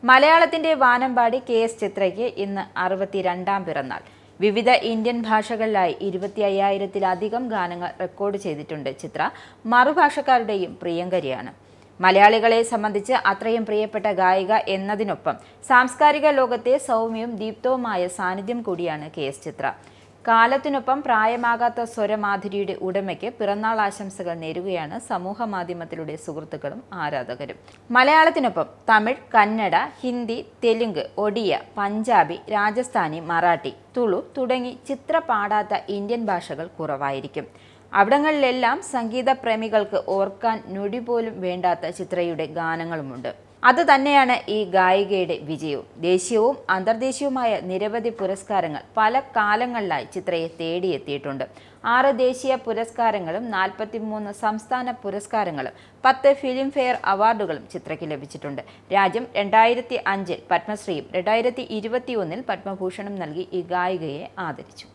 മലയാളത്തിന്റെ വാനമ്പാടി കെ.എസ്. ചിത്രയ്ക്ക് ഇന്ന് 62ാം പിറന്നാൾ. വിവിധ ഇന്ത്യൻ ഭാഷകളിലായി 25,000-ത്തിലധികം ഗാനങ്ങൾ റെക്കോർഡ് ചെയ്തിട്ടുണ്ട് ചിത്ര. മറുഭാഷക്കാരുടെയും പ്രിയങ്കരിയാണ്. മലയാളികളെ സംബന്ധിച്ച് അത്രയും പ്രിയപ്പെട്ട ഗായിക എന്നതിനൊപ്പം സാംസ്കാരിക ലോകത്തെ സൗമ്യവും ദീപ്തവുമായ സാന്നിധ്യം കൂടിയാണ് കെ.എസ്. ചിത്ര. കാലത്തിനൊപ്പം പ്രായമാകാത്ത സ്വരമാധുരിയുടെ ഉടമയ്ക്ക് പിറന്നാൾ ആശംസകൾ നേരുകയാണ് സമൂഹ മാധ്യമത്തിലൂടെ സുഹൃത്തുക്കളും ആരാധകരും. മലയാളത്തിനൊപ്പം തമിഴ്, കന്നഡ, ഹിന്ദി, തെലുങ്ക്, ഒഡിയ, പഞ്ചാബി, രാജസ്ഥാനി, മറാഠി, തുളു തുടങ്ങി ചിത്ര പാടാത്ത ഇന്ത്യൻ ഭാഷകൾ കുറവായിരിക്കും. അവിടങ്ങളിലെല്ലാം സംഗീത പ്രേമികൾക്ക് ഓർക്കാൻ ഞൊടി പോലും വേണ്ടാത്ത ചിത്രയുടെ ഗാനങ്ങളുമുണ്ട്. അത് തന്നെയാണ് ഈ ഗായികയുടെ വിജയവും. ദേശീയവും അന്തർദേശീയവുമായ നിരവധി പുരസ്കാരങ്ങൾ പല കാലങ്ങളിലായി ചിത്രയെ തേടിയെത്തിയിട്ടുണ്ട്. 6 ദേശീയ പുരസ്കാരങ്ങളും 43 സംസ്ഥാന പുരസ്കാരങ്ങളും 10 ഫിലിം ഫെയർ അവാർഡുകളും ചിത്രയ്ക്ക് ലഭിച്ചിട്ടുണ്ട്. രാജ്യം 2005-ൽ പത്മശ്രീയും 2021-ൽ പത്മഭൂഷണും നൽകി ഈ ഗായികയെ ആദരിച്ചു.